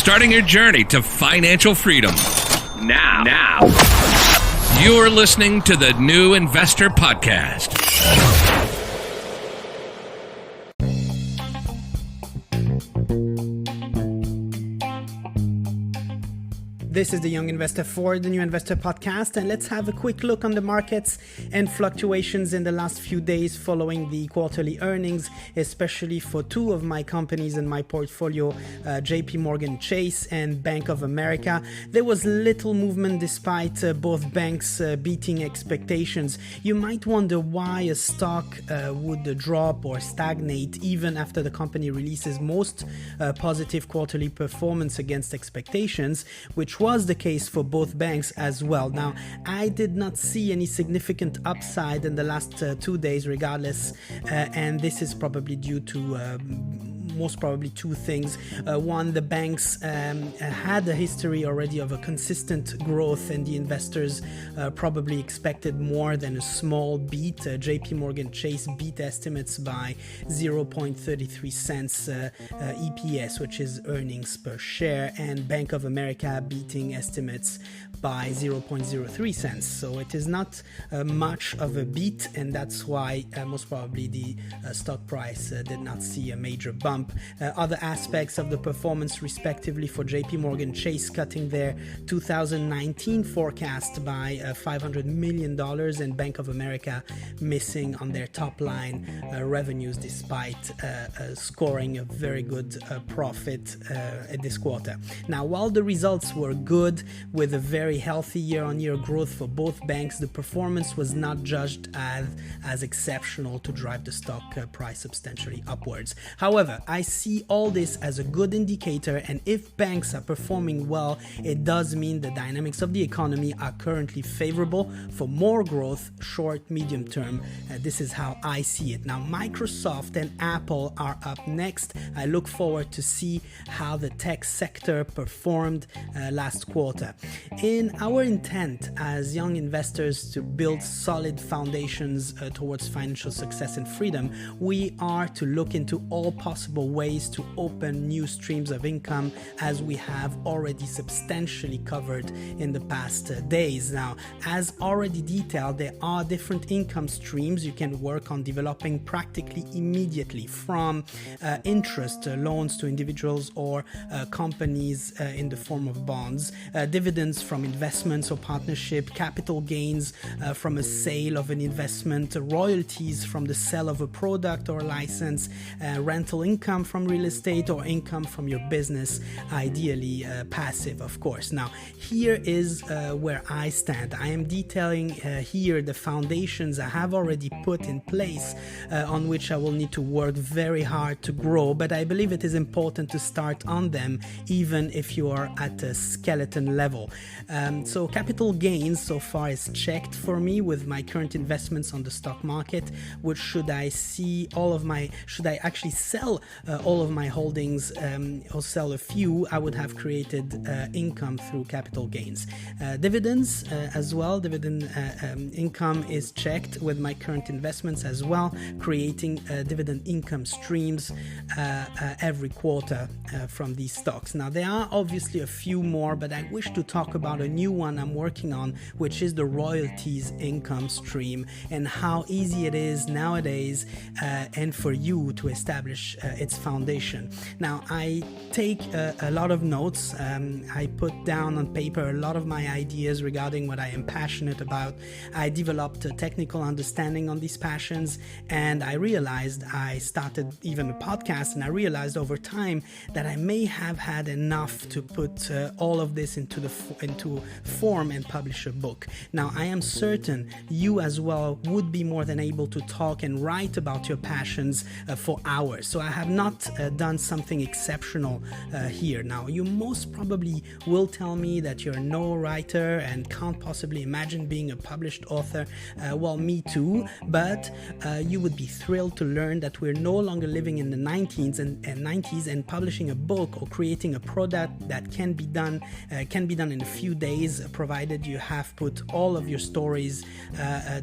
starting your journey to financial freedom. Now. You're listening to the New Investor Podcast. This is the Young Investor for the New Investor Podcast, and let's have a quick look on the markets and fluctuations in the last few days following the quarterly earnings, especially for two of my companies in my portfolio, JP Morgan Chase and Bank of America. There was little movement despite both banks beating expectations. You might wonder why a stock would drop or stagnate even after the company releases most positive quarterly performance against expectations, which was the case for both banks as well. Now, I did not see any significant upside in the last 2 days regardless, and this is probably due to most probably two things. One, the banks had a history already of a consistent growth, and the investors probably expected more than a small beat. JP Morgan Chase beat estimates by 0.33 cents EPS, which is earnings per share, and Bank of America beating estimates by 0.03 cents. So it is not much of a beat, and that's why most probably the stock price did not see a major bump. Other aspects of the performance respectively for JP Morgan Chase cutting their 2019 forecast by $500 million, and Bank of America missing on their top line revenues despite scoring a very good profit this quarter. Now, while the results were good with a very healthy year-on-year growth for both banks, the performance was not judged as exceptional to drive the stock price substantially upwards. However, I see all this as a good indicator, and if banks are performing well, it does mean the dynamics of the economy are currently favorable for more growth short, medium term. This is how I see it. Now, Microsoft and Apple are up next. I look forward to see how the tech sector performed last quarter. In our intent as young investors to build solid foundations towards financial success and freedom, we are to look into all possible ways to open new streams of income, as we have already substantially covered in the past days. Now, as already detailed, there are different income streams you can work on developing practically immediately, from interest loans to individuals or companies in the form of bonds, dividends from investments or partnership, capital gains from a sale of an investment, royalties from the sale of a product or a license, rental income from real estate, or income from your business, ideally passive, of course. Now, here is where I stand. I am detailing here the foundations I have already put in place on which I will need to work very hard to grow, but I believe it is important to start on them even if you are at a skeleton level. So capital gains so far is checked for me with my current investments on the stock market, which should I actually sell all of my holdings or sell a few, I would have created income through capital gains. Dividends as well, dividend income is checked with my current investments as well, creating dividend income streams every quarter from these stocks. Now, there are obviously a few more, but I wish to talk about a new one I'm working on, which is the royalties income stream, and how easy it is nowadays and for you to establish its foundation. Now, I take a lot of notes. I put down on paper a lot of my ideas regarding what I am passionate about. I developed a technical understanding on these passions, and I realized, I started even a podcast, and I realized over time that I may have had enough to put all of this into form and publish a book. Now, I am certain you as well would be more than able to talk and write about your passions for hours. So I have not done something exceptional here. Now, you most probably will tell me that you're no writer and can't possibly imagine being a published author. Well, me too, but you would be thrilled to learn that we're no longer living in the 90s and publishing a book or creating a product that can be done in a few days, provided you have put all of your stories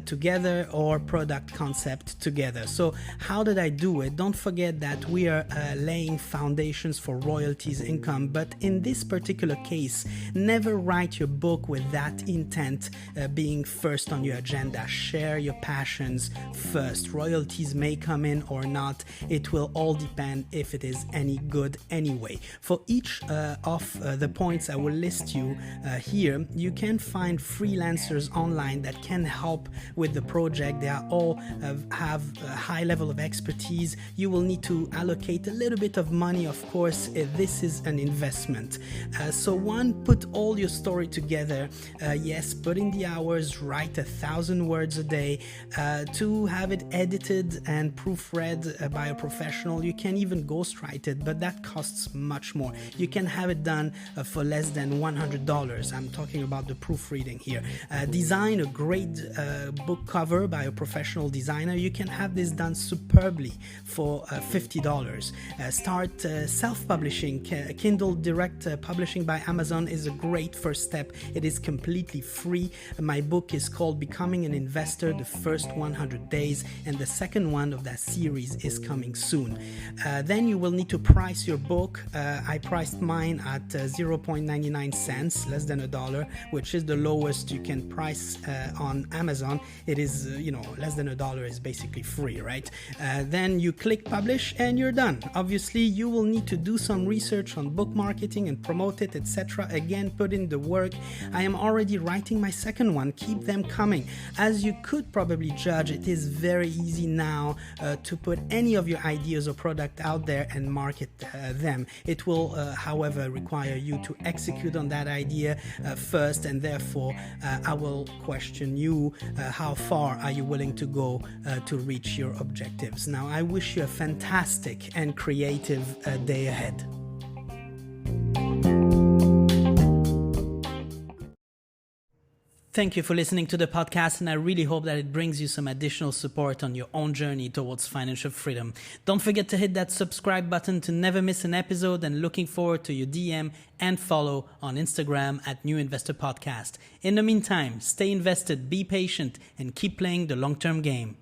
together or product concept together. So how did I do it? Don't forget that we are laying foundations for royalties income, but in this particular case, never write your book with that intent being first on your agenda. Share your passions first. Royalties may come in or not. It will all depend if it is any good anyway. For each of the points I will list you here, you can find freelancers online that can help with the project. They are all have a high level of expertise. You will need to allocate a little bit of money, of course. This is an investment. So one, put all your story together. Yes, put in the hours, write 1,000 words a day. To have it edited and proofread by a professional, you can even ghostwrite it, but that costs much more. You can have it done for less than $100. I'm talking about the proofreading here. Design a great book cover by a professional designer. You can have this done superbly for $50. Start self-publishing. Kindle Direct Publishing by Amazon is a great first step. It is completely free. My book is called Becoming an Investor, the first 100 days, and the second one of that series is coming soon. Then you will need to price your book. I priced mine at 0.99 cents, less than $1, which is the lowest you can price on Amazon. It is, less than $1 is basically free, right? Then you click publish and you're done. Obviously, you will need to do some research on book marketing and promote it, etc. Again, put in the work. I am already writing my second one. Keep them coming. As you could probably judge, it is very easy now to put any of your ideas or product out there and market them. It will, however, require you to execute on that idea first, and therefore I will question you. How far are you willing to go to reach your objectives? Now, I wish you a fantastic and creative day ahead. Thank you for listening to the podcast, and I really hope that it brings you some additional support on your own journey towards financial freedom. Don't forget to hit that subscribe button to never miss an episode, and looking forward to your DM and follow on Instagram at New Investor Podcast. In the meantime, stay invested, be patient, and keep playing the long-term game.